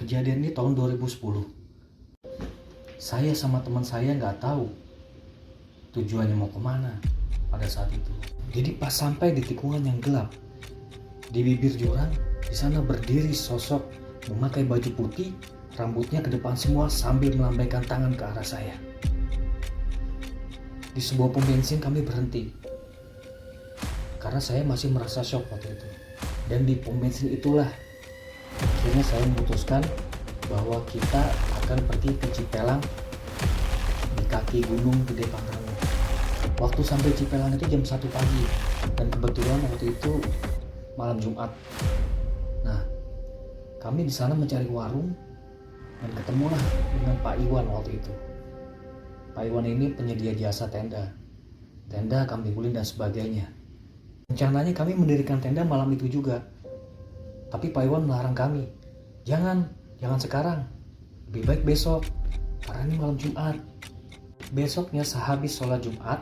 Kejadian ini tahun 2010. Saya sama teman saya nggak tahu tujuannya mau kemana pada saat itu. Jadi pas sampai di tikungan yang gelap, di bibir jurang, di sana berdiri sosok memakai baju putih, rambutnya ke depan semua sambil melambaikan tangan ke arah saya. Di sebuah pom bensin kami berhenti karena saya masih merasa shock waktu itu. Dan di pom bensin itulah akhirnya saya memutuskan bahwa kita akan pergi ke Cipelang di kaki gunung Gede Pangrango. Waktu sampai Cipelang itu jam 1 pagi dan kebetulan waktu itu malam Jumat. Nah, kami di sana mencari warung dan ketemulah dengan Pak Iwan waktu itu. Pak Iwan ini penyedia jasa tenda, kambing guling dan sebagainya. Rencananya kami mendirikan tenda malam itu juga, tapi Pak Iwan melarang kami. Jangan sekarang, lebih baik besok, karena ini malam Jumat. Besoknya sehabis sholat Jumat,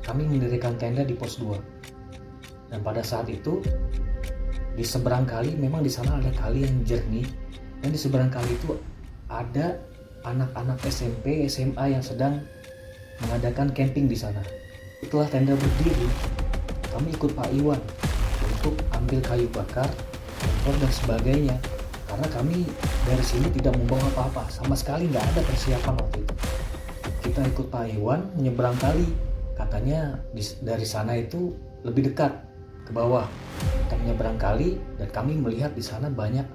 kami mendirikan tenda di pos 2. Dan pada saat itu, di seberang kali, memang di sana ada kali yang jernih, dan di seberang kali itu ada anak-anak SMP, SMA yang sedang mengadakan camping di sana. Setelah tenda berdiri, kami ikut Pak Iwan untuk ambil kayu bakar, kompor dan sebagainya. Karena kami dari sini tidak membawa apa-apa, sama sekali nggak ada persiapan waktu itu. Kita ikut Pak Iwan menyeberang kali, katanya dari sana itu lebih dekat ke bawah. Kita menyeberang kali dan kami melihat di sana banyak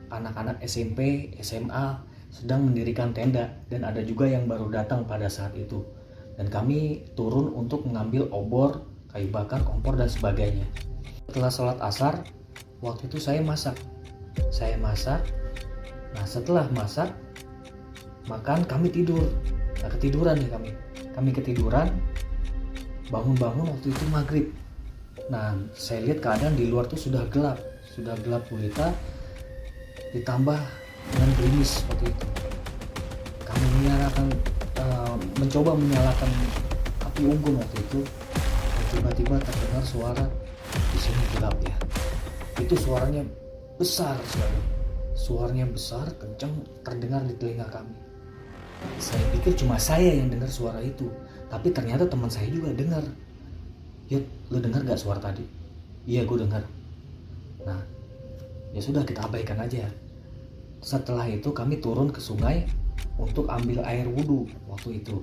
anak-anak SMP, SMA sedang mendirikan tenda, dan ada juga yang baru datang pada saat itu. Dan kami turun untuk mengambil obor, kayu bakar, kompor dan sebagainya. Setelah sholat asar, waktu itu saya masak. Nah, setelah masak, makan, kami tidur. Nah, ketiduran nih kami ketiduran. Bangun waktu itu maghrib. Nah, saya lihat keadaan di luar tuh sudah gelap gulita, ditambah dengan gerimis waktu itu. Kami mencoba menyalakan api unggun waktu itu, dan tiba-tiba terdengar suara di sini gelap ya. Itu suaranya besar sekali. Suaranya besar, kencang, terdengar di telinga kami. Saya pikir cuma saya yang dengar suara itu, tapi ternyata teman saya juga dengar. Yud, lu dengar gak suara tadi? Iya, gue dengar. Nah, ya sudah, kita abaikan aja. Setelah itu kami turun ke sungai untuk ambil air wudhu waktu itu.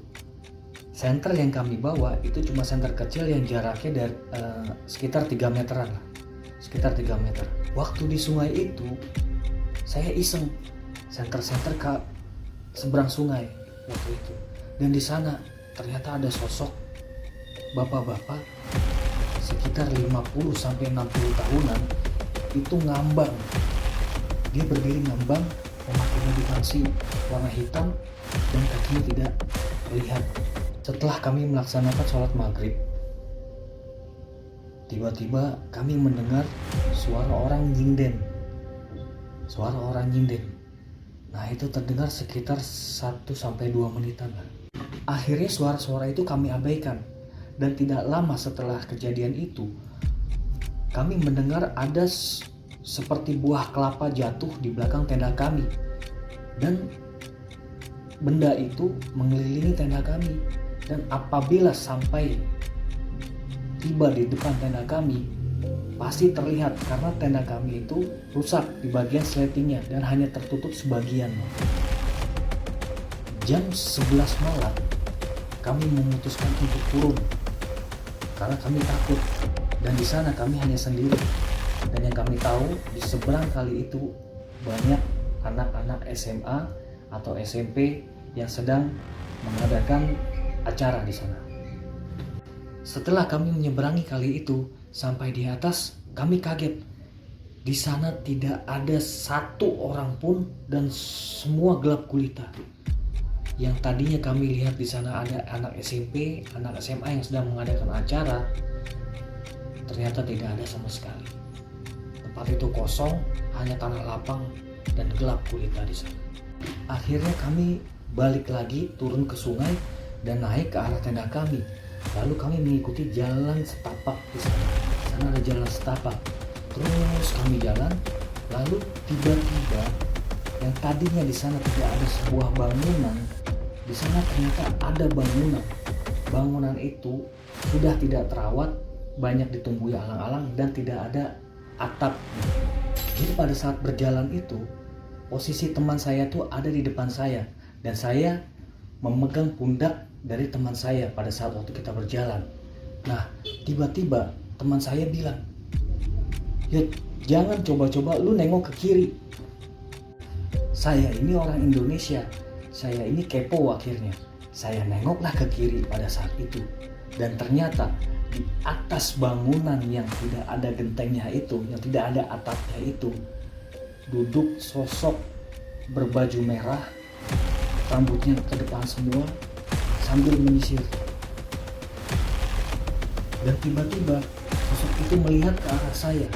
Senter yang kami bawa itu cuma senter kecil yang jaraknya dari sekitar 3 meteran lah. Sekitar 3 meter. Waktu di sungai itu, saya iseng senter ke seberang sungai waktu itu. Dan di sana ternyata ada sosok bapak-bapak sekitar 50 sampai 60 tahunan itu ngambang. Dia berdiri ngambang, memakai baju fancy warna hitam dan kakinya tidak terlihat. Setelah kami melaksanakan sholat maghrib, tiba-tiba kami mendengar suara orang nyinden. Nah, itu terdengar sekitar 1 sampai 2 menitan. Akhirnya suara-suara itu kami abaikan. Dan tidak lama setelah kejadian itu, kami mendengar ada seperti buah kelapa jatuh di belakang tenda kami. Dan benda itu mengelilingi tenda kami. Dan apabila sampai tiba di depan tenda kami, pasti terlihat karena tenda kami itu rusak di bagian sletingnya dan hanya tertutup sebagian. Jam 11 malam kami memutuskan untuk turun karena kami takut, dan di sana kami hanya sendiri. Dan yang kami tahu di seberang kali itu banyak anak-anak SMA atau SMP yang sedang mengadakan acara di sana. Setelah kami menyeberangi kali itu, sampai di atas, kami kaget. Di sana tidak ada satu orang pun dan semua gelap gulita. Yang tadinya kami lihat di sana ada anak SMP, anak SMA yang sedang mengadakan acara, ternyata tidak ada sama sekali. Tempat itu kosong, hanya tanah lapang dan gelap gulita di sana. Akhirnya kami balik lagi, turun ke sungai dan naik ke arah tenda kami. Lalu kami mengikuti jalan setapak di sana. Di sana ada jalan setapak. Terus kami jalan, lalu tiba-tiba yang tadinya di sana tidak ada sebuah bangunan, di sana ternyata ada bangunan. Bangunan itu sudah tidak terawat, banyak ditumbuhi alang-alang dan tidak ada atap. Jadi pada saat berjalan itu, posisi teman saya tuh ada di depan saya dan saya memegang pundak dari teman saya pada saat waktu kita berjalan. Nah, tiba-tiba teman saya bilang, "Yud, jangan coba-coba lu nengok ke kiri." Saya ini orang Indonesia, saya ini kepo akhirnya. Saya nengoklah ke kiri pada saat itu. Dan ternyata di atas bangunan yang tidak ada gentengnya itu, yang tidak ada atapnya itu, duduk sosok berbaju merah, rambutnya ke depan semua, sambil menyisir. Dan tiba-tiba sosok itu melihat ke arah saya.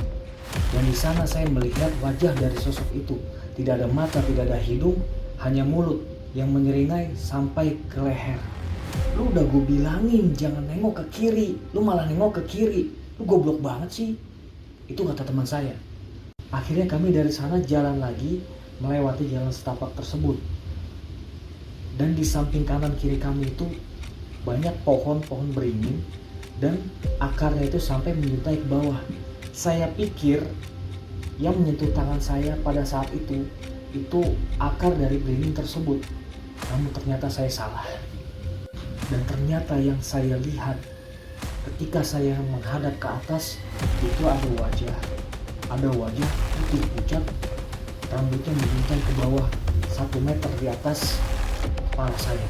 Dan di sana saya melihat wajah dari sosok itu. Tidak ada mata, tidak ada hidung, hanya mulut yang menyeringai sampai ke leher. Lu udah gue bilangin jangan nengok ke kiri, lu malah nengok ke kiri. Lu goblok banget sih. Itu kata teman saya. Akhirnya kami dari sana jalan lagi melewati jalan setapak tersebut. Dan di samping kanan kiri kami itu banyak pohon-pohon beringin dan akarnya itu sampai menyuntai ke bawah. Saya pikir yang menyentuh tangan saya pada saat itu akar dari beringin tersebut. Namun ternyata saya salah. Dan ternyata yang saya lihat ketika saya menghadap ke atas itu ada wajah putih pucat, rambutnya menjuntai ke bawah 1 meter di atas kepala saya.